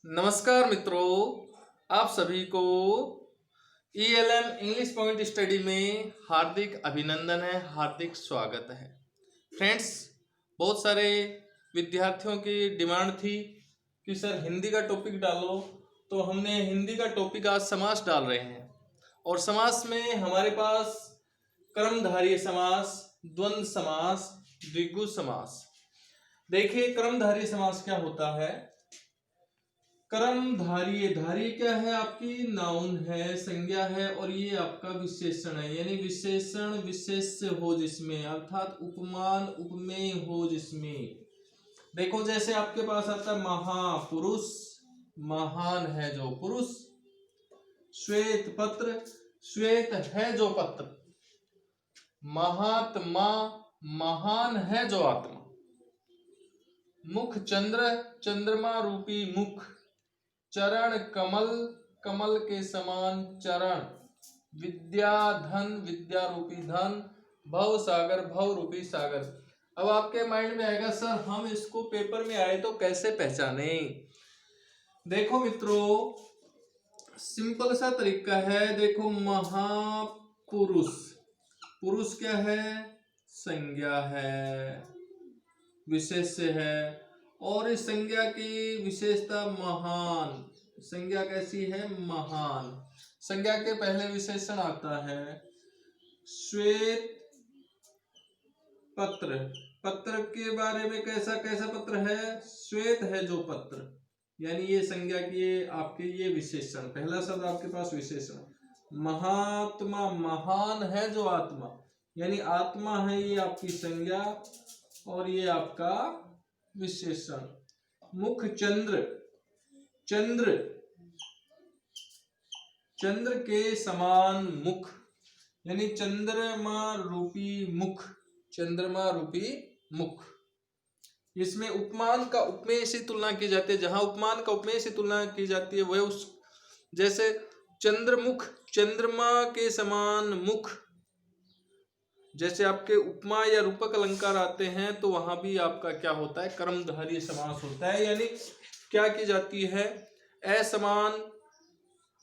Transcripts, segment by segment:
नमस्कार मित्रों, आप सभी को ELM इंग्लिश पॉइंट स्टडी में हार्दिक अभिनंदन है, हार्दिक स्वागत है। फ्रेंड्स, बहुत सारे विद्यार्थियों की डिमांड थी कि सर हिंदी का टॉपिक डालो, तो हमने हिंदी का टॉपिक आज समास डाल रहे हैं। और समास में हमारे पास कर्मधारय समास, द्वंद्व समास, द्विगु समास। देखिए, कर्मधारय समास क्या होता है। कर्मधारय, धारय क्या है? आपकी नाउन है, संज्ञा है, और ये आपका विशेषण है, यानी विशेषण विशेष्य हो जिसमें, अर्थात उपमान उपमेय हो जिसमें। देखो, जैसे आपके पास आता है महापुरुष, महान है जो पुरुष। श्वेत पत्र, श्वेत है जो पत्र। महात्मा, महान है जो आत्मा। मुख चंद्र, चंद्रमा रूपी मुख। चरण कमल, कमल के समान चरण। विद्या धन, विद्या रूपी धन। भव सागर, भव रूपी सागर। अब आपके माइंड में आएगा, सर हम इसको पेपर में आए तो कैसे पहचाने? देखो मित्रों, सिंपल सा तरीका है। देखो, महापुरुष, पुरुष क्या है? संज्ञा है, विशेष्य है, और इस संज्ञा की विशेषता महान। संज्ञा कैसी है? महान। संज्ञा के पहले विशेषण आता है श्वेत पत्र। पत्र के बारे में कैसा कैसा पत्र है? श्वेत है जो पत्र, यानी ये संज्ञा की आपके ये विशेषण। पहला शब्द आपके पास विशेषण। महात्मा, महान है जो आत्मा, यानी आत्मा है ये आपकी संज्ञा, और ये आपका विशेषण। मुख चंद्र, चंद्र, चंद्र के समान मुख, यानी चंद्रमा रूपी मुख, चंद्रमा रूपी मुख। इसमें उपमान का उपमेय से तुलना की जाती है। जहां उपमान का उपमेय से तुलना की जाती है वह उस, जैसे चंद्रमुख, चंद्रमा के समान मुख। जैसे आपके उपमा या रूपक अलंकार आते हैं तो वहां भी आपका क्या होता है? कर्मधारय समास होता है, यानी क्या की जाती है? असमान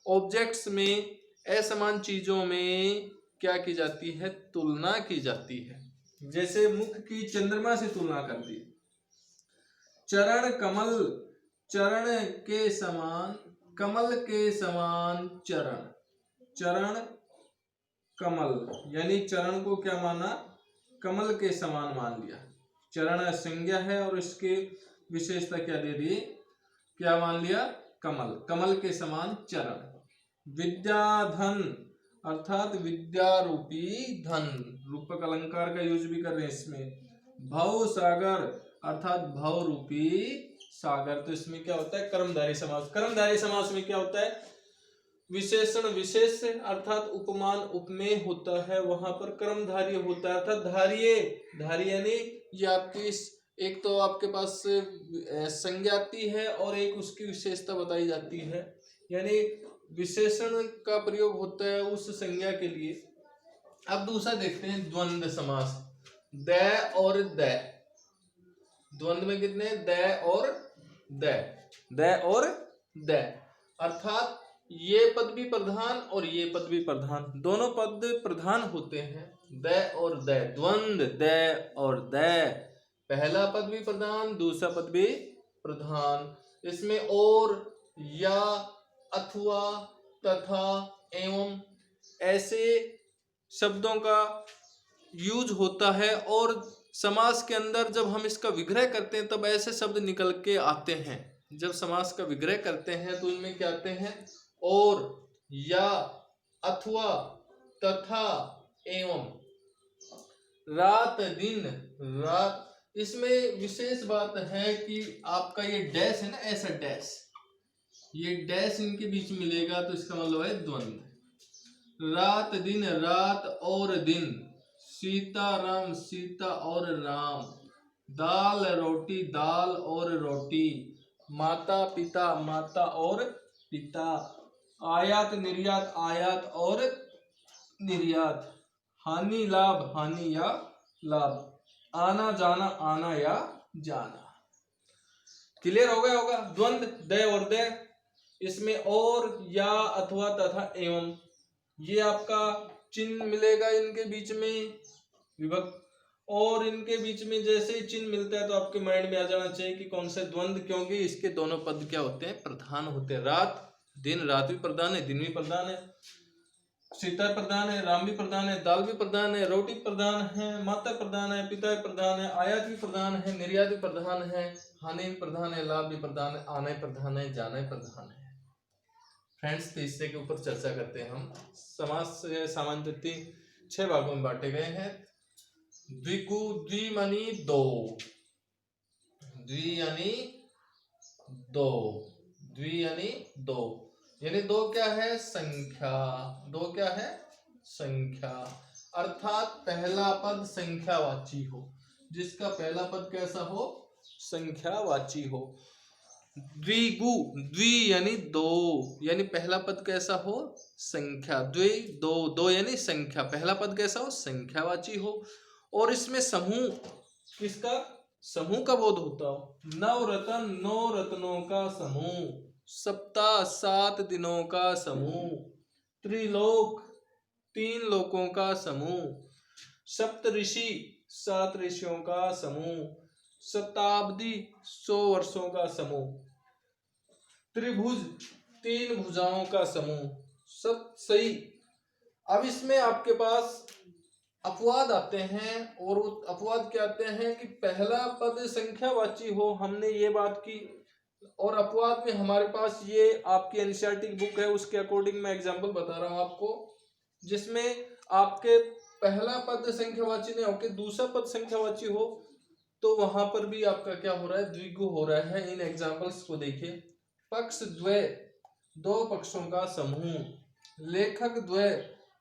ऑब्जेक्ट्स में, असमान चीजों में क्या की जाती है? तुलना की जाती है। जैसे मुख की चंद्रमा से तुलना कर दी। चरण कमल, चरण के समान, कमल के समान चरण। चरण कमल, यानी चरण को क्या माना? कमल के समान मान लिया। चरण संज्ञा है और इसकी विशेषता क्या दे दी? क्या मान लिया? कमल, कमल के समान चरण। विद्या धन, अर्थात विद्या रूपी धन। रूपक अलंकार का यूज भी कर रहे हैं इसमें। भव सागर, अर्थात भव रूपी सागर। तो इसमें क्या होता है? कर्मधारय समास। कर्मधारय समास में क्या होता है? विशेषण विशेष्य, अर्थात उपमान उपमेय होता है, वहां पर कर्मधारय होता है, अर्थात धार्य। धार्य यानी ये आपकी एक तो आपके पास संज्ञा आती है और एक उसकी विशेषता बताई जाती है, यानी विशेषण का प्रयोग होता है उस संज्ञा के लिए। अब दूसरा देखते हैं द्वंद्व समास। द और द। द्वंद्व में कितने? द और द, द और द, अर्थात ये पद भी प्रधान और ये पद भी प्रधान, दोनों पद प्रधान होते हैं। द और द, द्वंद्व द और द। पहला पद भी प्रधान, दूसरा पद भी प्रधान। इसमें और, या, अथवा, तथा, एवं ऐसे शब्दों का यूज होता है। और समास के अंदर जब हम इसका विग्रह करते हैं तब ऐसे शब्द निकल के आते हैं। जब समास का विग्रह करते हैं तो इनमें क्या आते हैं? और, या, अथवा, तथा, एवं। रात दिन, रात, इसमें विशेष बात है कि आपका ये डैश है ना, ऐसा डैश, ये डैश इनके बीच मिलेगा तो इसका मतलब है द्वंद्व। रात दिन, रात और दिन। सीता राम, सीता और राम। दाल रोटी, दाल और रोटी। माता पिता, माता और पिता। आयात निर्यात, आयात और निर्यात। हानि लाभ, हानि या लाभ। आना जाना, आना या जाना। क्लियर हो गया होगा। द्वंद्व द और दे, इसमें और या अथवा तथा एवं, ये आपका चिन्ह मिलेगा इनके बीच में विभक्त, और इनके बीच में जैसे ही चिन्ह मिलता है तो आपके माइंड में आ जाना चाहिए कि कौन सा द्वंद्व, क्योंकि इसके दोनों पद क्या होते हैं, प्रधान होते हैं। रात दिन, रात भी प्रधान है, दिन भी प्रधान है, सीता प्रधान है, राम भी प्रधान है, दाल भी प्रधान है, रोटी प्रधान है, माता प्रधान है, पिता प्रधान है, आयात भी प्रधान है, निर्यात भी प्रधान है, हानि भी प्रधान है, लाभ भी प्रधान है, आना प्रधान है, जाना प्रधान है। फ्रेंड्स, तीसरे के ऊपर चर्चा करते हैं हम। समास से सामान्य 6 भागों में बांटे गए हैं। द्विगु, द्वि मानी दो, द्वि यानी दो, द्वि यानी दो, यानी दो क्या है, संख्या। दो क्या है, संख्या, अर्थात पहला पद संख्यावाची हो, जिसका पहला पद कैसा हो, संख्यावाची हो। द्विगु, द्वि यानी दो, यानी पहला पद कैसा हो, संख्या। द्वि दो, दो यानी संख्या, पहला पद कैसा हो, संख्यावाची हो। और इसमें समूह, किसका, समूह का बोध होता हो। नवरत्न, 9 रत्नों का समूह। सप्ताह, 7 दिनों का समूह। त्रिलोक, 3 लोकों का समूह। सप्तऋषि, 7 ऋषियों का समूह। शताब्दी, 100 वर्षों का समूह। त्रिभुज, 3 भुजाओं का समूह। सब सही। अब इसमें आपके पास अपवाद आते हैं, और अपवाद क्या आते हैं कि पहला पद संख्यावाची हो, हमने ये बात की। और अपवाद में हमारे पास ये आपकी एनसीईआरटी की बुक है, उसके अकॉर्डिंग मैं एग्जांपल बता रहा हूं आपको, जिसमें आपके पहला पद संख्यावाची नहीं होकर दूसरा पद संख्यावाची हो, तो वहां पर भी आपका क्या हो रहा है, द्विगु हो रहा है। इन एग्जांपल्स को देखिए। पक्ष द्वय, 2 पक्षों का समूह। लेखक द्वय,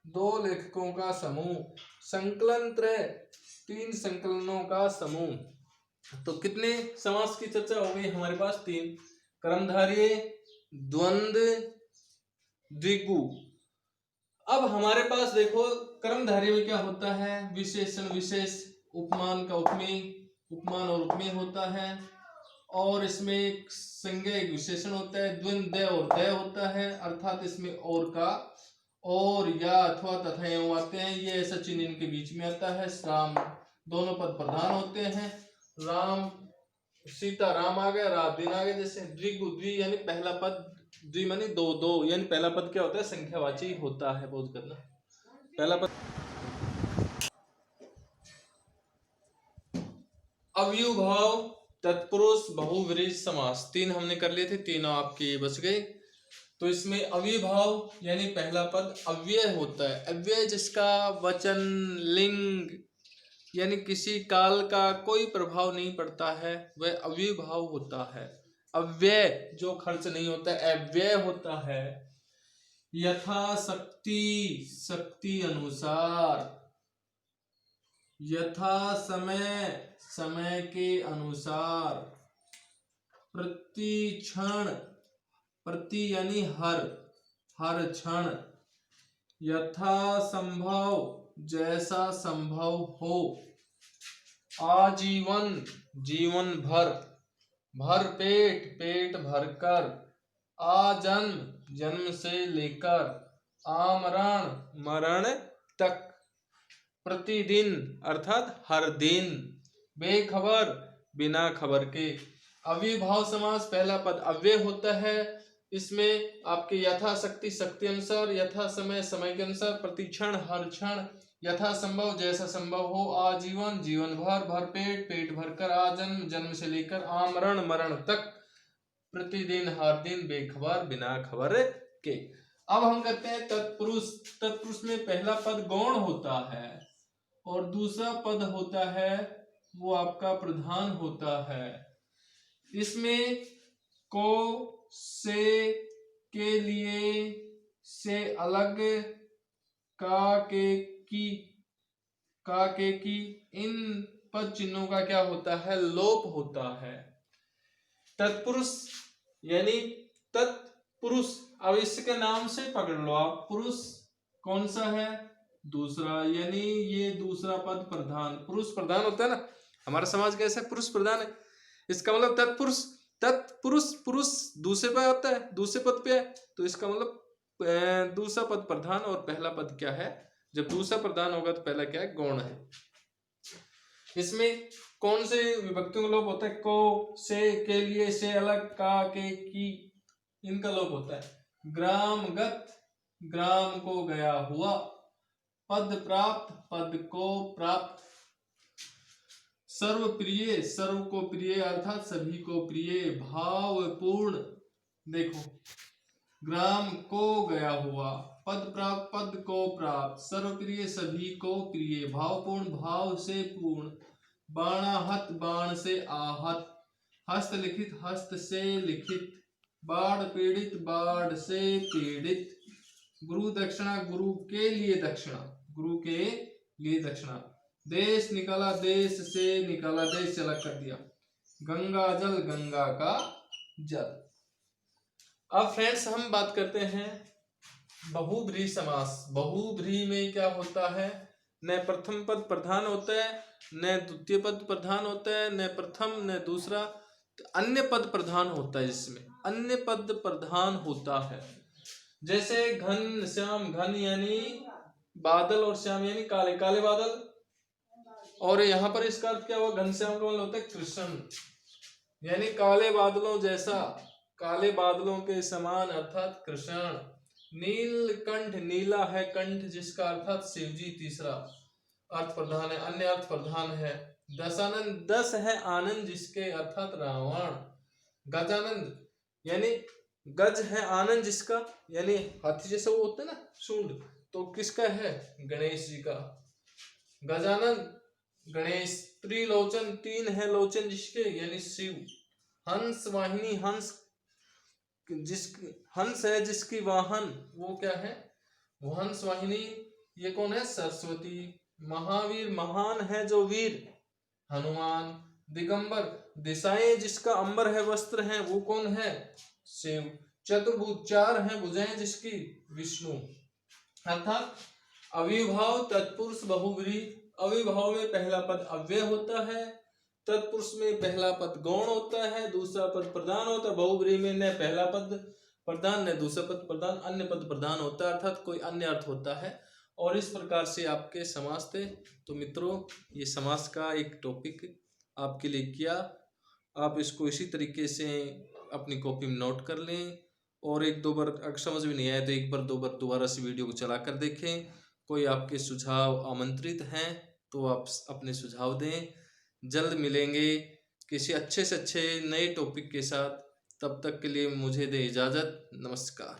2 लेखकों का समूह। संकलन त्रय, 3 संकलनों का समूह। तो कितने समास की चर्चा हो गई हमारे पास, 3। कर्मधारय, द्वंद्व, द्विगु। अब हमारे पास देखो कर्मधारय में क्या होता है, विशेषण विशेष, उपमान का उपमेय, उपमान और उपमेय होता है, और इसमें एक संज्ञा एक विशेषण होता है। द्वंद्व द और द होता है, अर्थात इसमें और का और या अथवा तथा एवं आते हैं, ये ऐसा चिन्ह इनके बीच में आता है। राम, दोनों पद प्रधान होते हैं। राम, सीता राम आ गए, रात दिन आ गए। जैसे द्विगु, द्वि यानी पहला पद, द्वि मानी दो, दो यानी पहला पद क्या होता है, संख्यावाची होता है। बोध करना पहला पद। अव्युभाव, तत्पुरुष, बहुव्रीहि समास, 3 हमने कर लिए थे, तीनों आपके बच गए। तो इसमें अव्यभाव यानी पहला पद अव्यय होता है। अव्यय जिसका वचन, लिंग यानी किसी काल का कोई प्रभाव नहीं पड़ता है, वह अव्यभाव होता है। अव्यय जो खर्च नहीं होता है, अव्यय होता है। यथाशक्ति, शक्ति अनुसार। यथा समय, समय के अनुसार। प्रति क्षण, प्रति यानी हर, हर क्षण। यथा संभव, जैसा संभव हो। आजीवन, जीवन भर। भर पेट, पेट भरकर। आजन्म, जन्म से लेकर। आमरण, मरण तक। प्रतिदिन अर्थात हर दिन। बेखबर, बिना खबर के। अव्ययभाव समास, पहला पद अव्यय होता है। इसमें आपके यथाशक्ति, शक्ति अनुसार। यथा समय, समय के अनुसार। प्रतिक्षण, हर क्षण। यथा संभव, जैसा संभव हो। आजीवन, जीवन भर। भर पेट, पेट भरकर। आजन्म, जन्म से लेकर। आमरण, मरण तक। प्रतिदिन, हर दिन। बेखबर, बिना खबर के। अब हम कहते हैं तत्पुरुष। तत्पुरुष में पहला पद गौण होता है और दूसरा पद होता है वो आपका प्रधान होता है। इसमें को, से, के लिए, से अलग, का, के की, इन पद चिन्हों का क्या होता है, लोप होता है। तत्पुरुष यानी तत्पुरुष। अब इसके नाम से पकड़ लो आप, पुरुष कौन सा है, दूसरा, यानी ये दूसरा पद प्रधान। पुरुष प्रधान होता है ना, हमारा समाज कैसा है, पुरुष प्रधान है। इसका मतलब तत्पुरुष तत्पुरुष, पुरुष दूसरे पे आता है, दूसरे पद पे है, तो इसका मतलब दूसरा पद प्रधान और पहला पद क्या है? जब दूसरा प्रधान होगा तो पहला क्या है? गौण है। इसमें कौन से विभक्तियों का लोप होता है? को, से, के लिए, से अलग, का, के, की, इनका लोप होता है। ग्रामगत, ग्राम को गया हुआ। पद प्राप्त, पद को प्राप्त। सर्व प्रिय, सर्व को प्रिय अर्थात सभी को प्रिय। भावपूर्ण, देखो ग्राम को गया हुआ, पद प्राप्त, पद को प्राप्त, सर्वप्रिय सभी को प्रिय, भावपूर्ण भाव से पूर्ण। बाणाहत, बाण से आहत। हस्तलिखित, हस्त से लिखित। बाढ़ पीड़ित, बाढ़ से पीड़ित। गुरु दक्षिणा, गुरु के लिए दक्षिणा, गुरु के लिए दक्षिणा। देश निकाला, देश से निकाला, देश से अलग कर दिया। गंगा जल, गंगा का जल। अब फ्रेंड्स हम बात करते हैं बहुब्रीहि समास। बहुब्रीहि में क्या होता है? न प्रथम पद प्रधान होता है, न द्वितीय पद प्रधान होता है, न प्रथम न दूसरा, तो अन्य पद प्रधान होता है। जिसमें अन्य पद प्रधान होता है, जैसे घन श्याम, घन यानी बादल और श्याम यानी काले, काले बादल। और यहाँ पर इसका अर्थ क्या हुआ? घनश्याम का मतलब होता है कृष्ण, यानी काले बादलों जैसा, काले बादलों के समान अर्थात कृष्ण। नीलकंठ, नीला है कंठ जिसका अर्थात शिवजी, तीसरा अर्थ प्रधान है। अन्य अर्थ प्रधान है। दशानंद, दस है आनंद जिसके अर्थात रावण। गजानंद यानी गज है आनंद जिसका, यानी हाथी जैसा वो होता है ना सूंड, तो किसका है? गणेश जी का। गजानंद गणेश। त्रिलोचन, तीन है लोचन जिसके, यानी शिव। हंस वाहिनी, हंस हंस है जिसकी वाहन, वो क्या है? वो हंस वाहिनी, ये कौन है? सरस्वती। महावीर, महान है जो वीर, हनुमान। दिगंबर, दिशाएं जिसका अंबर है, वस्त्र है, वो कौन है? शिव। चतुर्भुज, चार है भुजाएं जिसकी, विष्णु। अर्थात अविभाव तत्पुरुष बहुब्रीहि। अविभाव में पहला पद अव्यय होता है, तत्पुरुष में पहला पद गौण होता है, दूसरा पद प्रधान होता है। बहुब्रीहि में न पहला पद प्रधान न दूसरा पद प्रधान, अन्य पद प्रधान होता है, अर्थात कोई अन्य अर्थ होता है। और इस प्रकार से आपके समास थे। तो मित्रों, ये समास का एक टॉपिक आपके लिए किया। आप इसको इसी तरीके से अपनी कॉपी में नोट कर लें, और एक दो बार अगर समझ में नहीं आया तो एक बार दो बार दोबारा से वीडियो को चला कर देखें। कोई आपके सुझाव आमंत्रित हैं तो आप अपने सुझाव दें। जल्द मिलेंगे किसी अच्छे से अच्छे नए टॉपिक के साथ। तब तक के लिए मुझे दें इजाज़त। नमस्कार।